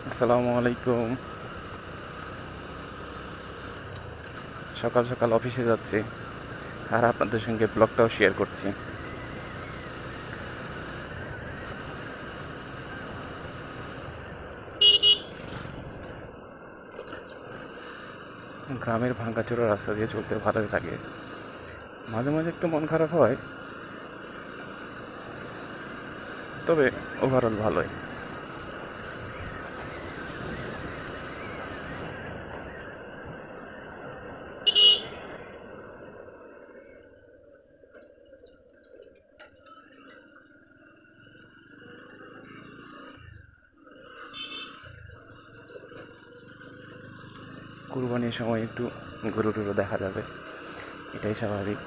আসসালামু আলাইকুম। সকাল সকাল অফিসে যাচ্ছি আর আপনাদের সঙ্গে ব্লগটাও শেয়ার করছি। গ্রামের ভাঙাচোরা রাস্তা দিয়ে চলতে ভালোই লাগে, মাঝে মাঝে একটু মন খারাপ হয়, তবে ওভারঅল ভালোই। কুরবানির সময় একটু গরু টুরু দেখা যাবে, এটাই স্বাভাবিক।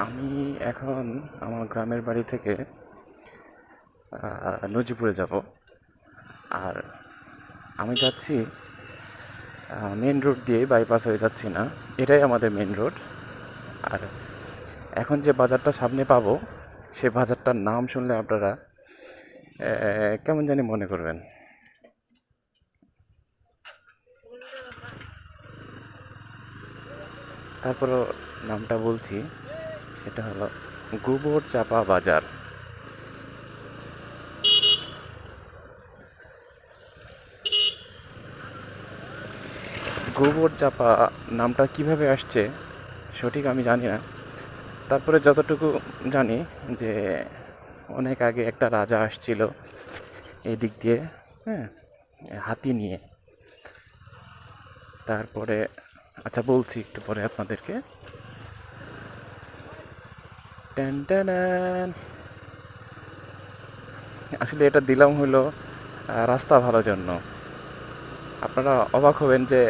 আমি এখন আমার গ্রামের বাড়ি থেকে নজিপুরে যাব। আর আমি যাচ্ছি মেন রোড দিয়ে, বাইপাস হয়ে যাচ্ছি না, এটাই আমাদের মেন রোড। আর এখন যে বাজারটা সামনে পাবো, সে বাজারটার নাম শুনলে আপনারা কেমন জানি মনে করবেন। তারপরও নামটা বলছি, সেটা হলো গোবর চাপা বাজার। গোবর চাপা নামটা কিভাবে আসছে সঠিক আমি জানি না। তারপরে যতটুকু জানি যে অনেক আগে একটা রাজা আসছিল এই দিক দিয়ে, হ্যাঁ, হাতি নিয়ে। তারপরে আচ্ছা বলছি একটু পরে আপনাদেরকে। Tan tan. আসলে এটা দিলাম হলো রাস্তা ভালো জন্য। আপনারা অবাক হবেন যে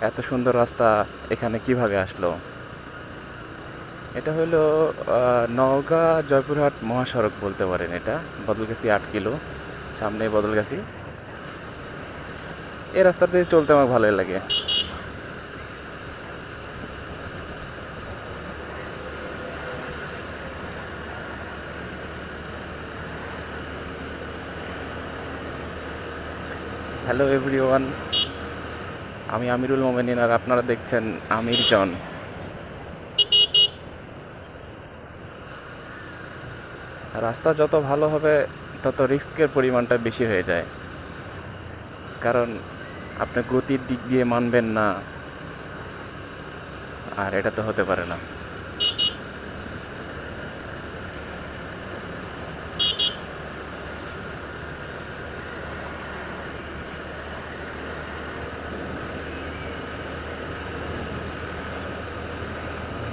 এত সুন্দর রাস্তা এখানে কিভাবে আসলো। এটা হলো নওগাঁ জয়পুরহাট মহাসড়ক বলতে পারেন। এটা বদলগাছি 8 কিলো সামনে বদলগাছি। এই রাস্তা দিয়ে চলতে আমার ভালোই লাগে। হ্যালো এভরিওয়ান, আমি আমিরুল মোমেনিন আর আপনারা দেখছেন আমির জন। রাস্তা যত ভালো হবে তত রিস্কের পরিমাণটা বেশি হয়ে যায়, কারণ আপনি গতির দিক দিয়ে মানবেন না, আর এটা তো হতে পারে না।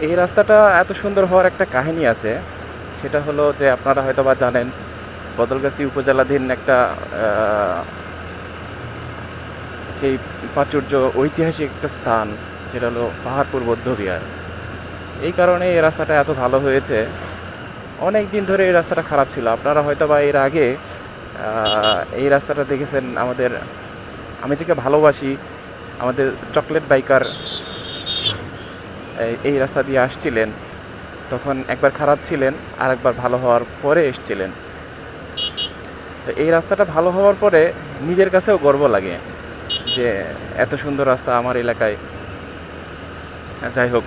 এই রাস্তাটা এত সুন্দর হওয়ার একটা কাহিনী আছে। সেটা হলো যে আপনারা হয়তো বা জানেন, বদলগাছি উপজেলাধীন একটা সেই প্রাচুর্য ঐতিহাসিক একটা স্থান, যেটা হলো পাহাড়পুর বৌদ্ধবিহার। এই কারণে এই রাস্তাটা এত ভালো হয়েছে। অনেক দিন ধরে এই রাস্তাটা খারাপ ছিল। আপনারা হয়তো বা এর আগে এই রাস্তাটা দেখেছেন। আমাদের, আমি যাকে ভালোবাসি, আমাদের চকলেট বাইকার এই রাস্তা দিয়ে আসছিলেন, তখন একবার খারাপ ছিলেন আর একবার ভালো হওয়ার পরে এসছিলেন। তো এই রাস্তাটা ভালো হওয়ার পরে নিজের কাছেও গর্ব লাগে যে এত সুন্দর রাস্তা আমার এলাকায়। যাই হোক,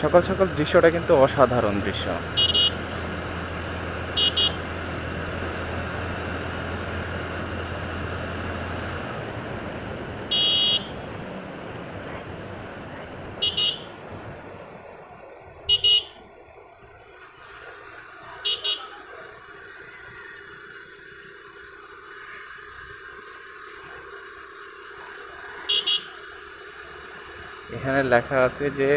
সকাল সকাল দৃশ্যটা কিন্তু অসাধারণ দৃশ্য। এখানে লেখা আছে যে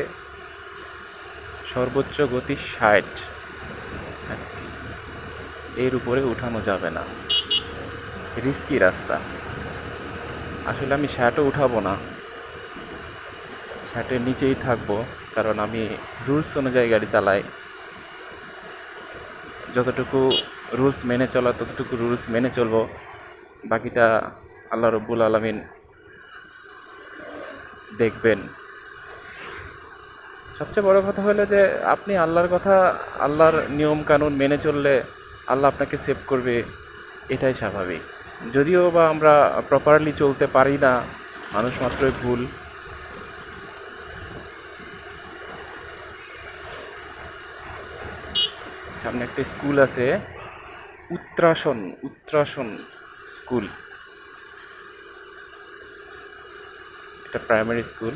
সর্বোচ্চ গতি 60, এর উপরে উঠানো যাবে না, রিস্কি রাস্তা। আসলে আমি 60ও উঠাবো না, 60-এর নিচেই থাকবো, কারণ আমি রুলস অনুযায়ী গাড়ি চালাই। যতটুকু রুলস মেনে চলা ততটুকু রুলস মেনে চলবো, বাকিটা আল্লাহ রব্বুল আলামিন দেখবেন। সবচেয়ে বড় কথা হলো যে আপনি আল্লাহর কথা, আল্লাহর নিয়ম কানুন মেনে চললে আল্লাহ আপনাকে সেভ করবে, এটাই স্বাভাবিক। যদিও বা আমরা প্রপারলি চলতে পারি না, মানুষ মাত্রই ভুল। সামনে একটা স্কুল আছে, উত্রাসন স্কুল, এটা প্রাইমারি স্কুল।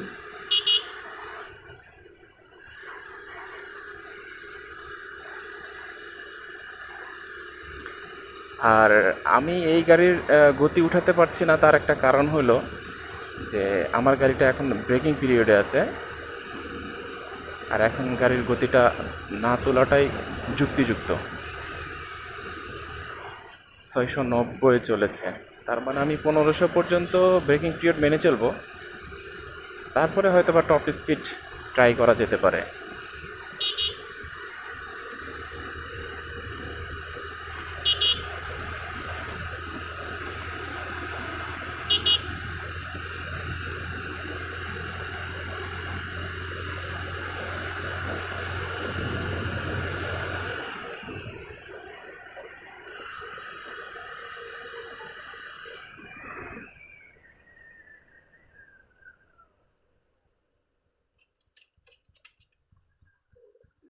আর আমি এই গাড়ির গতি উঠাতে পারছি না, তার একটা কারণ হলো যে আমার গাড়িটা এখন ব্রেকিং পিরিয়ডে আছে, আর এখন গাড়ির গতিটা না তোলাটাই যুক্তিযুক্ত। 690 চলেছে, তার মানে আমি 1500 পর্যন্ত ব্রেকিং পিরিয়ড মেনে চলবো, তারপরে হয়তো বা টপ স্পিড ট্রাই করা যেতে পারে।